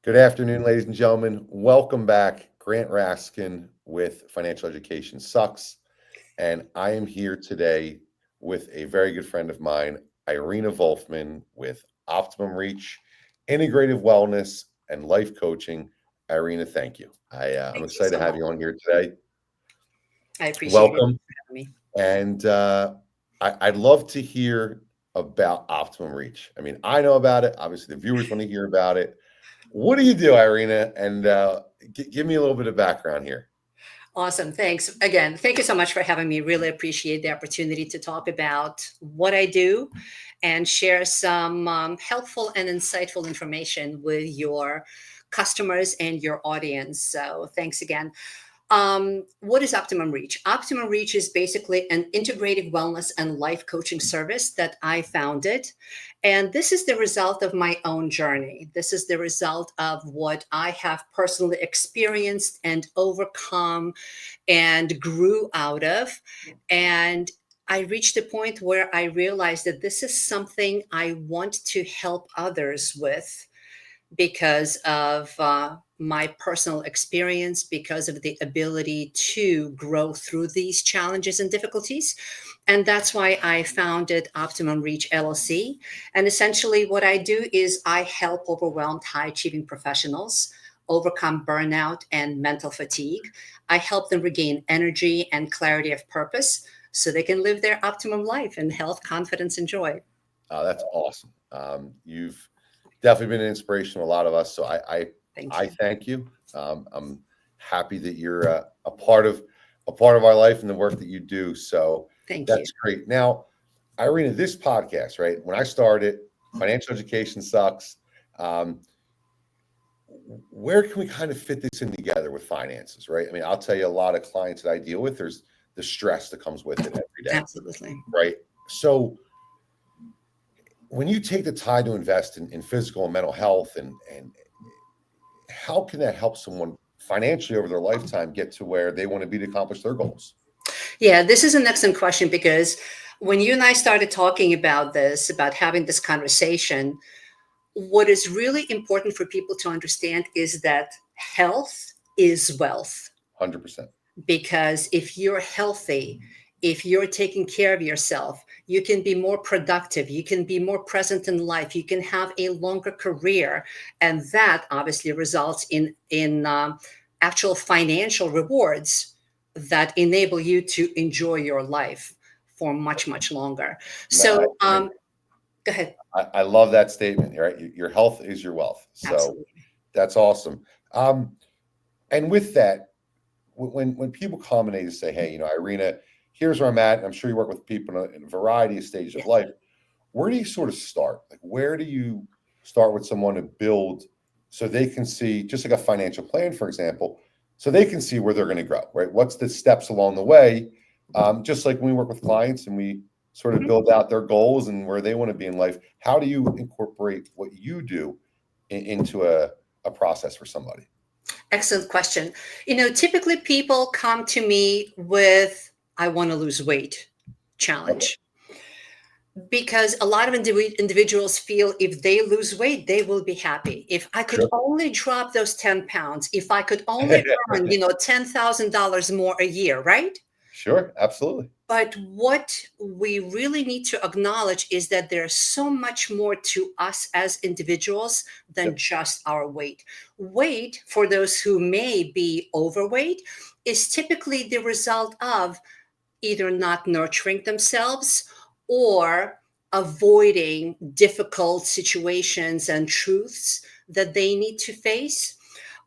Good afternoon, ladies and gentlemen. Welcome back. Grant Raskin with Financial Education Sucks. And I am here today with a very good friend of mine, Irina Volfman with Optimum Reach, Integrative Wellness, and Life Coaching. Irina, thank you. I'm Thank you excited to so have much. you on here today. I appreciate it Welcome. for having me. And I'd love to hear about Optimum Reach. I mean, I know about it. Obviously, the viewers want to hear about it. What do you do, Irina? And give me a little bit of background here. Awesome. Thanks. Again, thank you so much for having me. Really appreciate the opportunity to talk about what I do and share some helpful and insightful information with your customers and your audience. So, thanks again. What is Optimum Reach? Optimum Reach is basically an integrative wellness and life coaching service that I founded. And this is the result of my own journey. This is the result of what I have personally experienced and overcome and grew out of. And I reached a point where I realized that this is something I want to help others with because of my personal experience, because of the ability to grow through these challenges and difficulties. And that's why I founded Optimum Reach LLC. And essentially, what I do is I help overwhelmed, high achieving professionals overcome burnout and mental fatigue. I help them regain energy and clarity of purpose so they can live their optimum life in health, confidence, and joy. That's awesome. You've definitely been an inspiration to a lot of us. So Thank I you. thank you. I'm happy that you're a part of our life and the work that you do. So Thank you. that's great. Now, Irina, this podcast, right? When I started, financial education sucks. Um, where can we kind of fit this in together with finances, right? I mean, I'll tell you a lot of clients that I deal with, there's the stress that comes with it every day, Absolutely. right? So when you take the time to invest in physical and mental health and how can that help someone financially over their lifetime get to where they want to be to accomplish their goals? Yeah, this is an excellent question because when you and I started talking about this, about having this conversation, what is really important for people to understand is that health is wealth. 100%. Because if you're healthy, if you're taking care of yourself, you can be more productive, you can be more present in life, you can have a longer career, and that obviously results in actual financial rewards that enable you to enjoy your life for much longer. No, I So, agree. go ahead. I love that statement, right? Your health is your wealth. So Absolutely. that's awesome. Um, and with that, when people come and they say, "Hey, Irina, here's where I'm at," and I'm sure you work with people in a variety of stages of Yeah. life. Where do you sort of start? Like, where do you start with someone to build so they can see, just like a financial plan, for example, so they can see where they're going to grow, right? What's the steps along the way? Just like when we work with clients and we sort of Mhm. build out their goals and where they want to be in life, how do you incorporate what you do into a process for somebody? Excellent question. Typically people come to me with, I want to lose weight Okay. challenge because a lot of individuals feel if they lose weight, they will be happy. If I could Sure. only drop those 10 pounds, if I could only earn, $10,000 more a year, right? Sure. Absolutely. But what we really need to acknowledge is that there's so much more to us as individuals than Yep. just our weight. Weight, for those who may be overweight, is typically the result of either not nurturing themselves or avoiding difficult situations and truths that they need to face,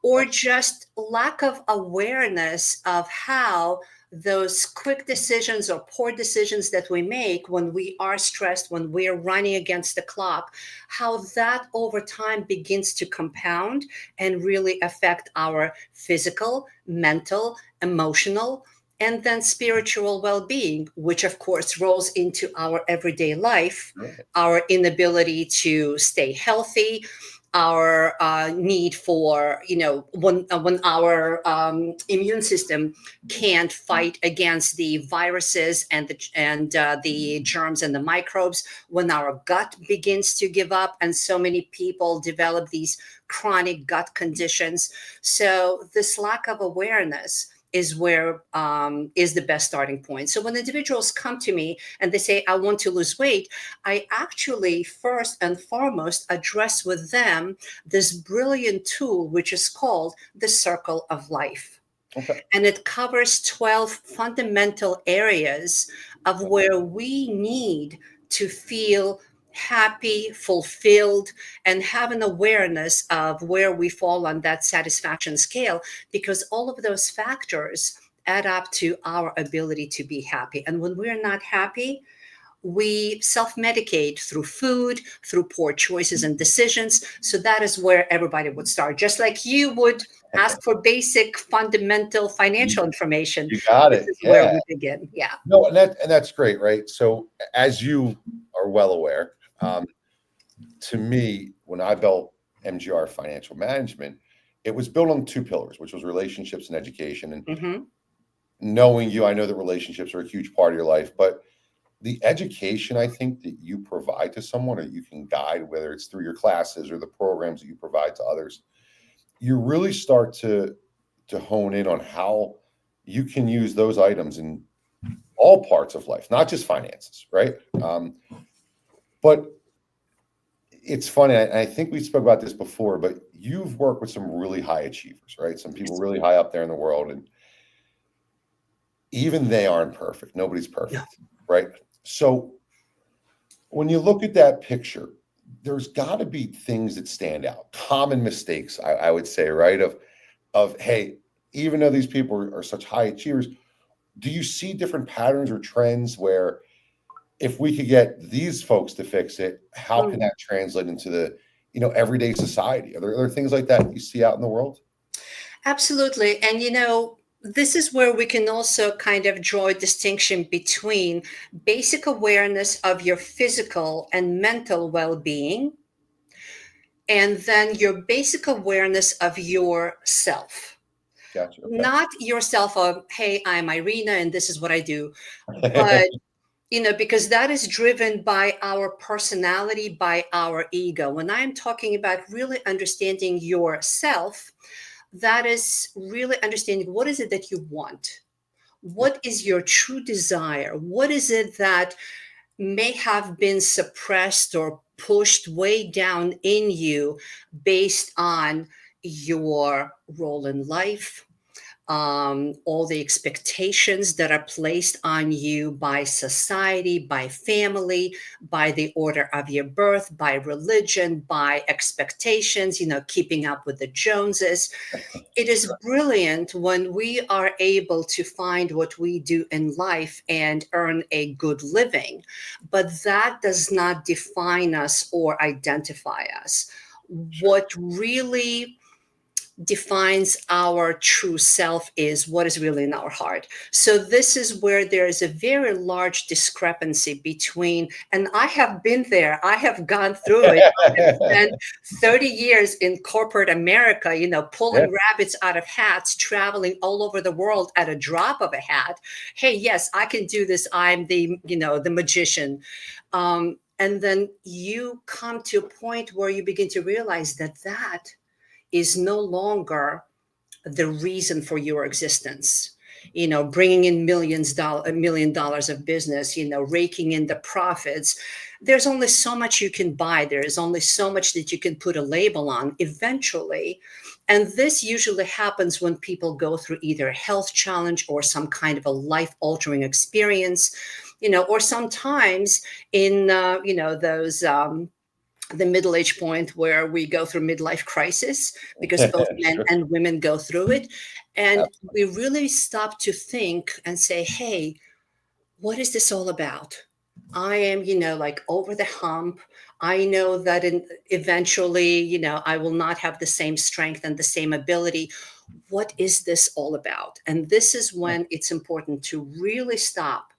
or just lack of awareness of how those quick decisions or poor decisions that we make when we are stressed, when we're running against the clock, how that over time begins to compound and really affect our physical, mental, emotional, and then spiritual well being, which of course rolls into our everyday life, Right. our inability to stay healthy, our need for, when our immune system can't fight against the viruses and the germs and the microbes, when our gut begins to give up, and so many people develop these chronic gut conditions. So this lack of awareness is where is the best starting point. So when individuals come to me and they say, I want to lose weight, I actually first and foremost address with them this brilliant tool, which is called the circle of life. Okay. And it covers 12 fundamental areas of where we need to feel happy, fulfilled, and have an awareness of where we fall on that satisfaction scale, because all of those factors add up to our ability to be happy. And when we're not happy, we self medicate through food, through poor choices and decisions. So that is where everybody would start. Just like you would ask for basic, fundamental financial You information, you got this it. is where Yeah. we begin. Yeah. No, and that's great, right? So as you are well aware, to me, when I built MGR Financial Management, it was built on two pillars, which was relationships and education. And Hmm. knowing you, I know that relationships are a huge part of your life, but the education I think that you provide to someone or you can guide, whether it's through your classes or the programs that you provide to others, you really start to hone in on how you can use those items in all parts of life, not just finances, right? But it's funny. I think we spoke about this before, but you've worked with some really high achievers, right? Some people really high up there in the world, and even they aren't perfect. Nobody's No. perfect, right? So when you look at that picture, there's got to be things that stand out, common mistakes, I would say, right? Of hey, even though these people are such high achievers, do you see different patterns or trends where if we could get these folks to fix it, how can Mm. that translate into the everyday society? Are there things like that you see out in the world? Absolutely. And this is where we can also kind of draw a distinction between basic awareness of your physical and mental well being, and then your basic awareness of yourself. Gotcha. Okay. Not yourself of, hey, I'm Irina and this is what I do, but because that is driven by our personality, by our ego. When I'm talking about really understanding yourself, that is really understanding what is it that you want? Yep. What is your true desire? What is it that may have been suppressed or pushed way down in you based on your role in life, all the expectations that are placed on you by society, by family, by the order of your birth, by religion, by expectations, keeping up with the Joneses. It is brilliant when we are able to find what we do in life and earn a good living, but that does not define us or identify us. Sure. What really defines our true self is what is really in our heart. So this is where there is a very large discrepancy between, and I have been there, I have gone through it. I have spent 30 years in corporate America, Yeah. pulling rabbits out of hats, traveling all over the world at a drop of a hat. Hey, yes, I can do this. I'm the magician. And then you come to a point where you begin to realize that is no longer the reason for your existence. Bringing in $1 million of business, raking in the profits. There's only so much you can buy. There is only so much that you can put a label on eventually. And this usually happens when people go through either a health challenge or some kind of a life altering experience, or sometimes in, those, the middle age point where we go through midlife crisis, because both men Sure. and women go through it. And Absolutely. we really stop to think and say, hey, what is this all about? I am, like over the hump. I know that eventually, I will not have the same strength and the same ability. What is this all about? And this is when it's important to really stop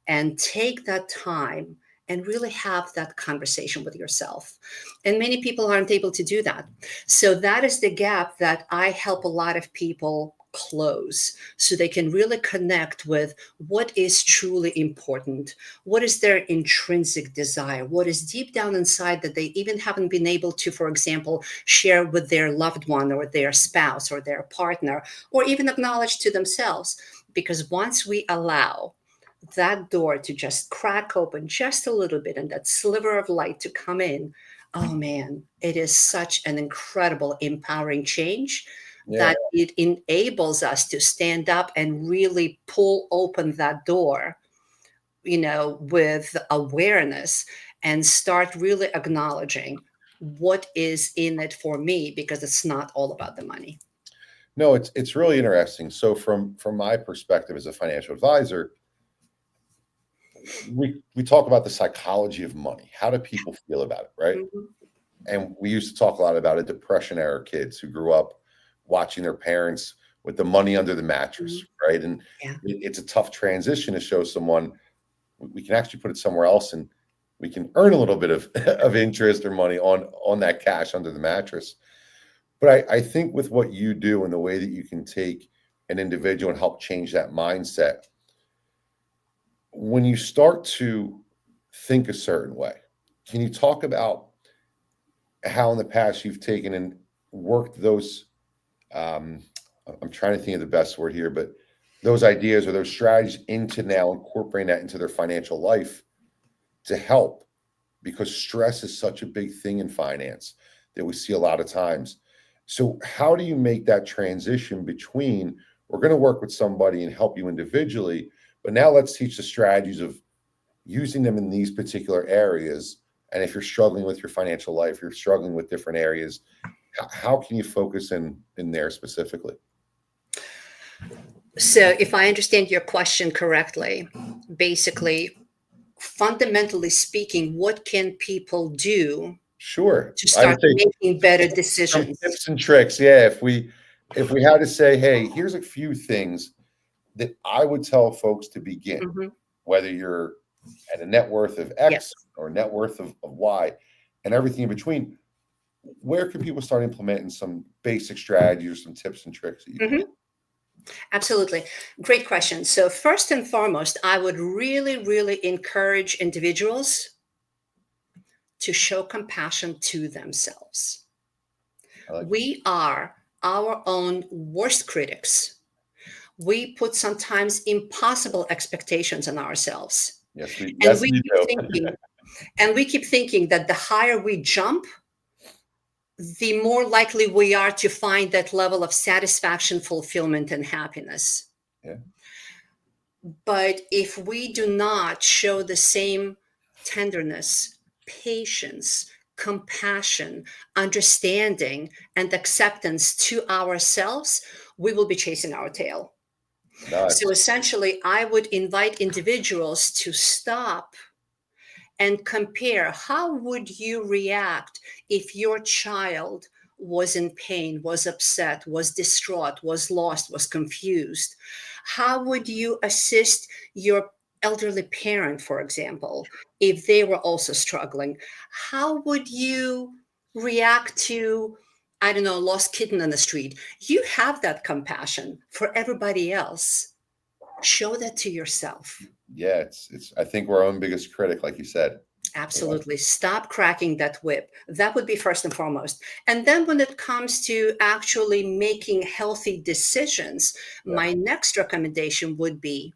and take that time and really have that conversation with yourself. And many people aren't able to do that. So that is the gap that I help a lot of people close, so they can really connect with what is truly important, what is their intrinsic desire, what is deep down inside that they even haven't been able to, for example, share with their loved one or their spouse or their partner, or even acknowledge to themselves. Because once we allow that door to just crack open just a little bit and that sliver of light to come in, oh man, it is such an incredible, empowering change Yeah. that it enables us to stand up and really pull open that door, with awareness, and start really acknowledging what is in it for me, because it's not all about the money. No, it's really interesting. So from my perspective as a financial advisor, we talk about the psychology of money. How do people feel about it, right? Mhm, And we used to talk a lot about it, depression era kids who grew up watching their parents with the money under the mattress, mhm. right? And Yeah. it's a tough transition to show someone we can actually put it somewhere else, and we can earn a little bit of of interest or money on that cash under the mattress. But I think with what you do and the way that you can take an individual and help change that mindset, when you start to think a certain way, can you talk about how in the past you've taken and worked those, um, I'm trying to think of the best word here, but those ideas or those strategies into now incorporating that into their financial life to help, because stress is such a big thing in finance that we see a lot of times. So how do you make that transition between, we're going to work with somebody and help you individually, but now let's teach the strategies of using them in these particular areas. And if you're struggling with your financial life, you're struggling with different areas, how can you focus in there specifically? So, if I understand your question correctly, basically, fundamentally speaking, what can people do Sure. to I start would say making better some decisions? tips and tricks. Yeah. If we had to say, hey, here's a few things that I would tell folks to begin, Mhm. whether you're at a net worth of Yes. X or net worth of Y and everything in between, where can people start implementing some basic strategies or some tips and tricks that you can? Mhm. Absolutely. Great question. So, first and foremost, I would really, really encourage individuals to show compassion to themselves. I like it. We are our own worst critics. We put sometimes impossible expectations on ourselves. And Yes, we we keep do. thinking, and we keep thinking that the higher we jump, the more likely we are to find that level of satisfaction, fulfillment, and happiness. Yeah, But if we do not show the same tenderness, patience, compassion, understanding, and acceptance to ourselves, we will be chasing our tail. So nice. essentially, I would invite individuals to stop and compare. How would you react if your child was in pain, was upset, was distraught, was lost, was confused? How would you assist your elderly parent, for example, if they were also struggling? How would you react to, I don't know, lost kitten on the street? You have that compassion for everybody else. Show that to yourself. Yeah, it's I think we're our own biggest critic, like you said. So, Absolutely. Stop cracking that whip. That would be first and foremost. And then when it comes to actually making healthy decisions, yeah, my next recommendation would be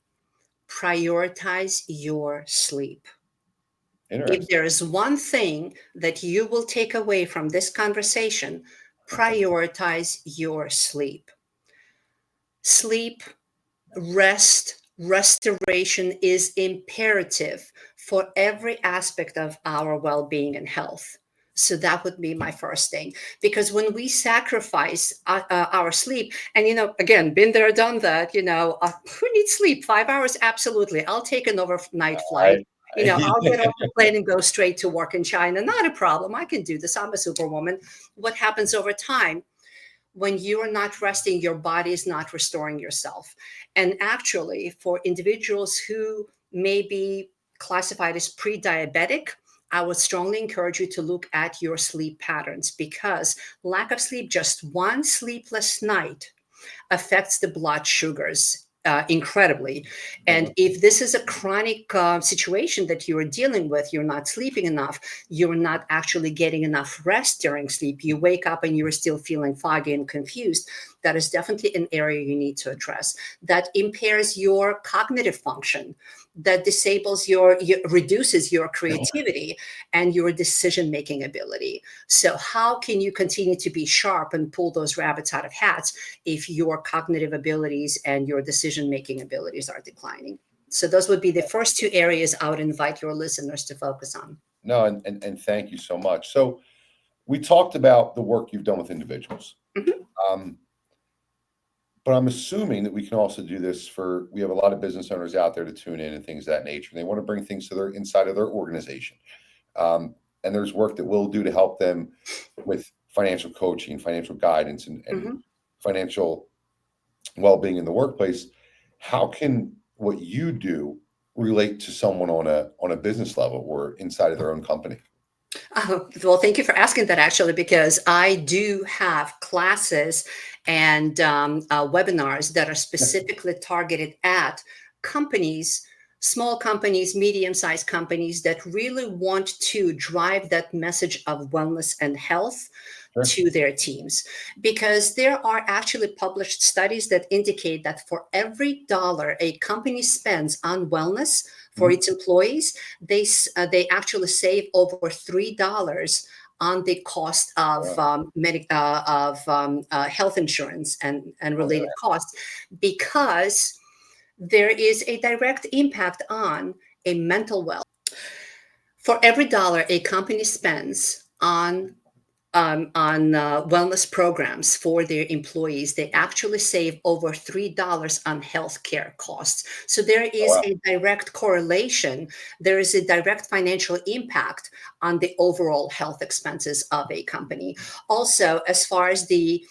prioritize your sleep. If interesting. there is one thing that you will take away from this conversation, prioritize your sleep. Sleep, rest, restoration is imperative for every aspect of our well-being and health. So that would be my first thing. Because when we sacrifice our sleep, and again, been there, done that. Who needs sleep? 5 hours, absolutely. I'll take an overnight I, flight. I'll get off the plane and go straight to work in China. Not a problem. I can do this. I'm a superwoman. What happens over time? When you are not resting, your body is not restoring yourself. And actually, for individuals who may be classified as pre-diabetic, I would strongly encourage you to look at your sleep patterns, because lack of sleep, just one sleepless night, affects the blood sugars incredibly. And Mhm. if this is a chronic situation that you are dealing with, you're not sleeping enough, you're not actually getting enough rest during sleep, you wake up and you're still feeling foggy and confused, that is definitely an area you need to address. That impairs your cognitive function, that disables reduces your creativity and your decision making ability. So how can you continue to be sharp and pull those rabbits out of hats if your cognitive abilities and your decision making abilities are declining? So those would be the first two areas I would invite your listeners to focus on. No, and thank you so much. So we talked about the work you've done with individuals. Mhm. Um, but I'm assuming that we can also do this for, we have a lot of business owners out there to tune in and things of that nature. And they want to bring things to their inside of their organization. Um, and there's work that we'll do to help them with financial coaching, financial guidance, and Mhm. financial well-being in the workplace. How can what you do relate to someone on a business level or inside of their own company? Well, thank you for asking that, actually, because I do have classes and webinars that are specifically targeted at companies, small companies, medium sized companies that really want to drive that message of wellness and health Sure. to their teams. Because there are actually published studies that indicate that for every dollar a company spends on wellness for Mhm. its employees, they actually save over $3 on the cost of Wow. health insurance and Oh, related costs, because there is a direct impact on a mental well. For every dollar a company spends on wellness programs for their employees, they actually save over $3 on healthcare costs. So there is wow. a direct correlation. There is a direct financial impact on the overall health expenses of a company. Also, as far as the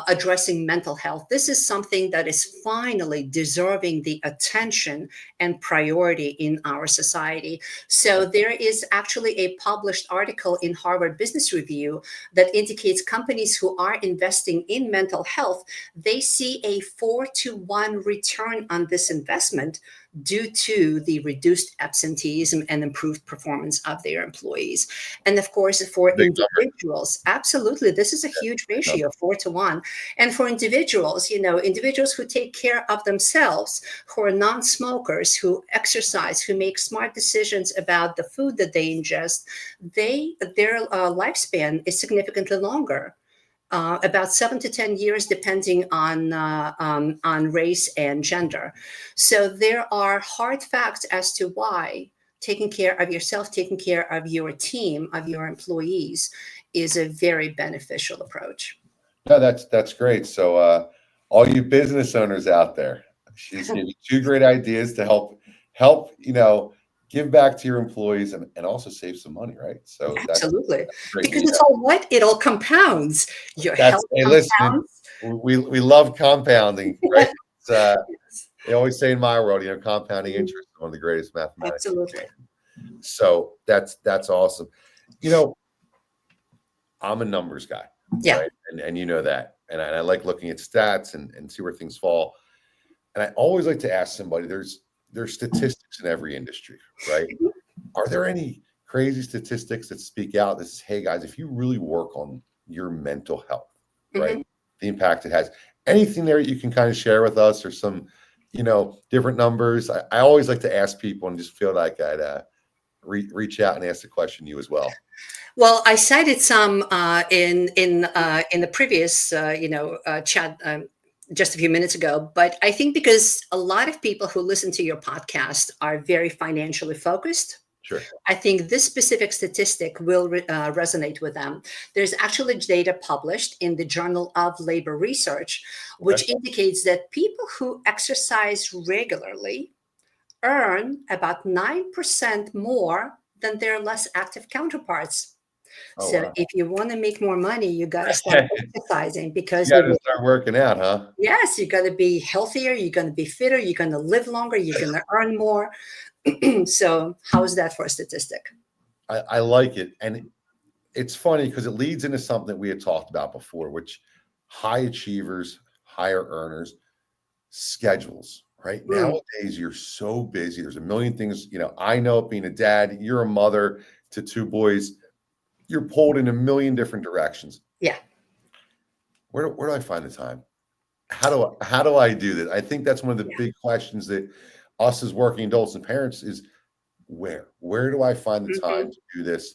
addressing mental health, this is something that is finally deserving the attention and priority in our society. So there is actually a published article in Harvard Business Review that indicates companies who are investing in mental health, they see a 4-to-1 return on this investment due to the reduced absenteeism and improved performance of their employees. And of course, for Big individuals, absolutely, this is a huge number. ratio, 4-to-1. And for individuals, individuals who take care of themselves, who are non-smokers, who exercise, who make smart decisions about the food that they ingest, their lifespan is significantly longer, about 7 to 10 years, depending on race and gender. So there are hard facts as to why taking care of yourself, taking care of your team, of your employees, is a very beneficial approach. No, that's great. So, all you business owners out there, she's giving you two great ideas to help give back to your employees and also save some money, right? So Absolutely, that's great. because it's all what it all compounds. Your That's health hey, listen, compounds. we love compounding, right? It's, Yes, they always say in my world, compounding mm, interest is one of the greatest mathematics. absolutely. So that's awesome. You know, I'm a numbers guy, Yeah. right? And you know that. And I like looking at stats and see where things fall. And I always like to ask somebody, there's statistics in every industry, right? Are there any crazy statistics that speak out that says, hey guys, if you really work on your mental health, right? Mhm. The impact it has. Anything there you can kind of share with us or some, different numbers. I always like to ask people and just feel like I'd reach out and ask the question you as well. Well, I cited some in the previous chat just a few minutes ago, but I think because a lot of people who listen to your podcast are very financially focused, Sure. I think this specific statistic will resonate with them. There's actually data published in the Journal of Labor Research, Okay. which indicates that people who exercise regularly earn about 9% more than their less active counterparts. Oh So wow. if you want to make more money, you got to start exercising, You because got to start working out, huh? yes, you're going to be healthier, you're going to be fitter, you're going to live longer, you're going to earn more. So how's that for a statistic? I like it. And it's funny because it leads into something we had talked about before, which high achievers, higher earners, schedules, right? Mm, Nowadays, you're so busy. There's a million things, I know being a dad, you're a mother to two boys, you're pulled in a million different directions. yeah. Where do I find the time? How do I do this? I think that's one of the Yeah. big questions that us as working adults and parents is where do I find the time Mhm. to do this?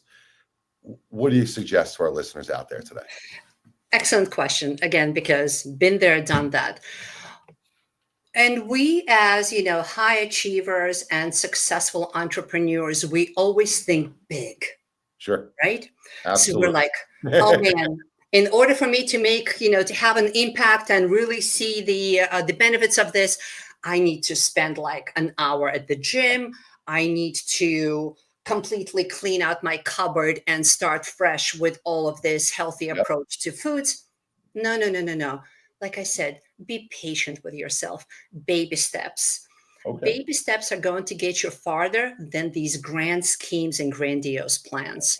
What do you suggest to our listeners out there today? Excellent question. Again, because been there, done that. And we, as high achievers and successful entrepreneurs, we always think big, Sure, right? So we're absolutely. like, oh man, in order for me to make, to have an impact and really see the benefits of this, I need to spend like an hour at the gym. I need to completely clean out my cupboard and start fresh with all of this healthy Yep. approach to foods. No, no, no, no, no. Like I said, be patient with yourself. Baby steps. Okay. Baby steps are going to get you farther than these grand schemes and grandiose plans.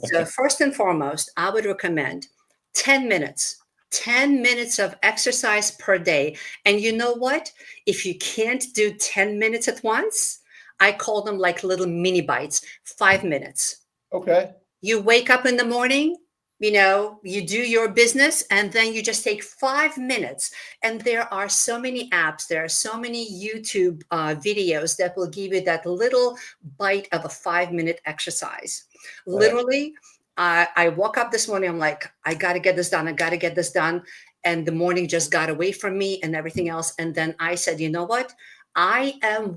So, first and foremost, I would recommend 10 minutes. 10 minutes of exercise per day. And you know what? If you can't do 10 minutes at once, I call them like little mini bites, 5 minutes. Okay. You wake up in the morning, you do your business, and then you just take 5 minutes. And there are so many apps, there are so many YouTube videos that will give you that little bite of a 5 minute exercise. Right. Literally, I woke up this morning, I'm like, I got to get this done, I got to get this done. And the morning just got away from me and everything else. And then I said, you know what? I am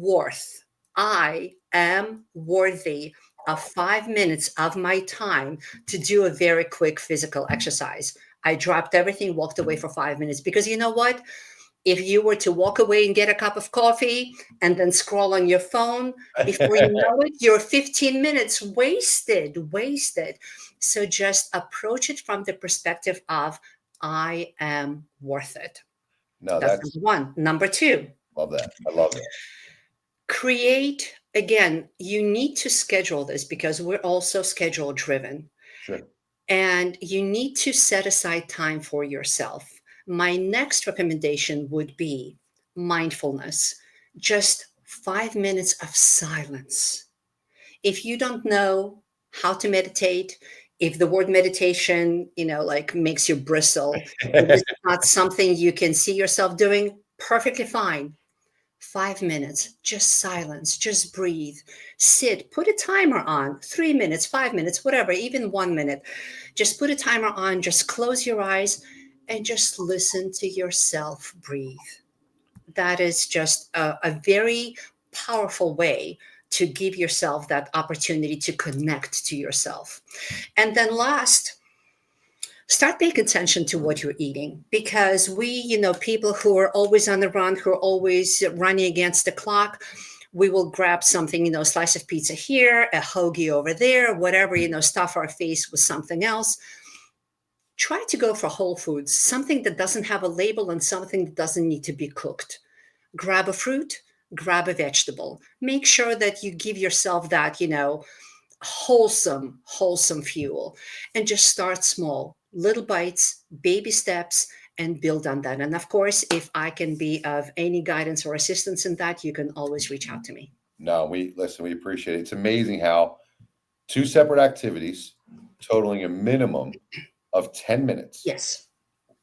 worthy of 5 minutes of my time to do a very quick physical exercise. I dropped everything, walked away for 5 minutes because you know what? If you were to walk away and get a cup of coffee and then scroll on your phone, before you know it, you're 15 minutes wasted, wasted. So just approach it from the perspective of, I am worth it. No, That's that's number one. Number two, love that. I love that. create, again, you need to schedule this because we're also schedule driven. Sure. And you need to set aside time for yourself. My next recommendation would be mindfulness, just 5 minutes of silence. If you don't know how to meditate, if the word meditation, like makes you bristle, if it's not something you can see yourself doing, perfectly fine. 5 minutes, just silence, just breathe, sit, put a timer on 3 minutes, 5 minutes, whatever, even 1 minute. Just put a timer on, just close your eyes and just listen to yourself breathe. That is just a very powerful way to give yourself that opportunity to connect to yourself. And then, last, start paying attention to what you're eating because people who are always on the run, who are always running against the clock, we will grab something, a slice of pizza here, a hoagie over there, whatever, stuff our face with something else. Try to go for whole foods, something that doesn't have a label and something that doesn't need to be cooked. Grab a fruit, grab a vegetable. Make sure that you give yourself that, wholesome fuel, and just start small, little bites, baby steps, and build on that. And of course, if I can be of any guidance or assistance in that, you can always reach out to me. No, we listen, we appreciate it. It's amazing how two separate activities totaling a minimum of 10 minutes, Yes.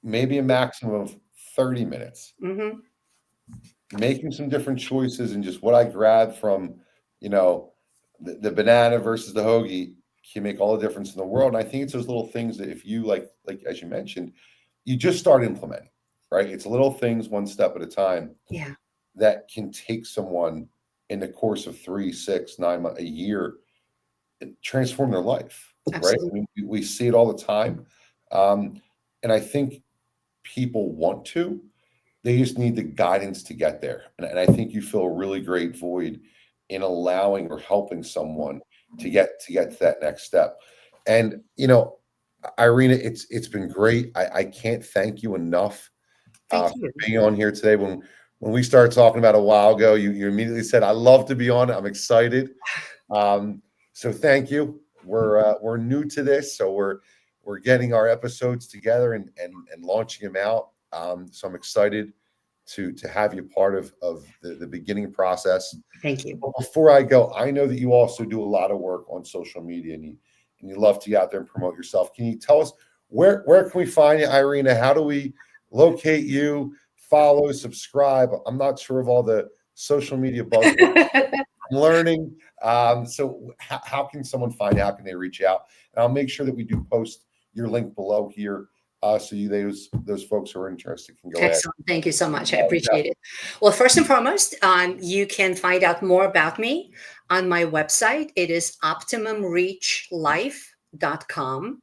maybe a maximum of 30 minutes, Hmm. making some different choices and just what I grabbed from, you know, the banana versus the hoagie can make all the difference in the world. And I think it's those little things that if you like as you mentioned, you just start implementing, right? It's little things one step at a time Yeah, that can take someone in the course of 3, 6, 9 months, a year, and transform their life, right? I absolutely. mean, we see it all the time. Um, and I think people want to, they just need the guidance to get there. And I think you fill a really great void in allowing or helping someone to get to that next step. And Irina, it's been great. I can't thank you enough Thank for you. being on here today. When when we started talking about a while ago, you immediately said, "I love to be on it. I'm excited." So thank you. We're new to this, so we're getting our episodes together and launching them out. So I'm excited to have you part of the beginning process. Thank you. But before I go, I know that you also do a lot of work on social media, and you love to get out there and promote yourself. Can you tell us where can we find you, Ireena? How do we locate you, follow, subscribe? I'm not sure of all the social media buzzwords. I'm learning. So how can someone find you? How can they reach out? And I'll make sure that we do post your link below here, so those folks who are interested can go ahead. Excellent. Thank you so much. I appreciate it. Well, first and foremost, you can find out more about me on my website. It is optimumreachlife.com.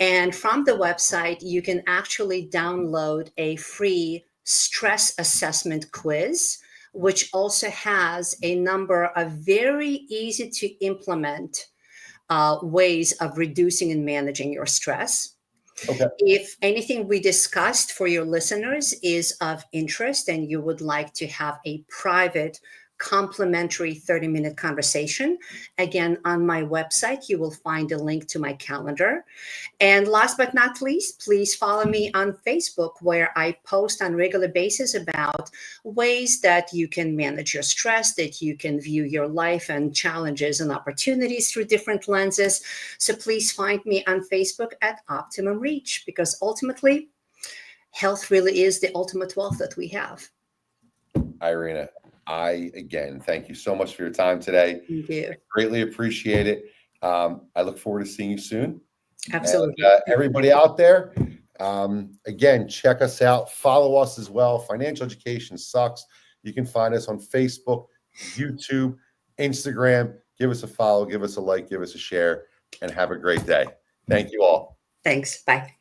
And from the website, you can actually download a free stress assessment quiz, which also has a number of very easy to implement ways of reducing and managing your stress. Okay. If anything we discussed for your listeners is of interest and you would like to have a private, complimentary 30-minute conversation, again, on my website, you will find a link to my calendar. And last but not least, please follow me on Facebook, where I post on a regular basis about ways that you can manage your stress, that you can view your life and challenges and opportunities through different lenses. So please find me on Facebook at Optimum Reach, because ultimately, health really is the ultimate wealth that we have. Ireena, I again thank you so much for your time today. Thank you. Greatly appreciate it. I look forward to seeing you soon. Absolutely. And everybody out there, again, check us out. Follow us as well. Financial Education Sucks. You can find us on Facebook, YouTube, Instagram. Give us a follow, give us a like, give us a share, and have a great day. Thank you all. Thanks. Bye.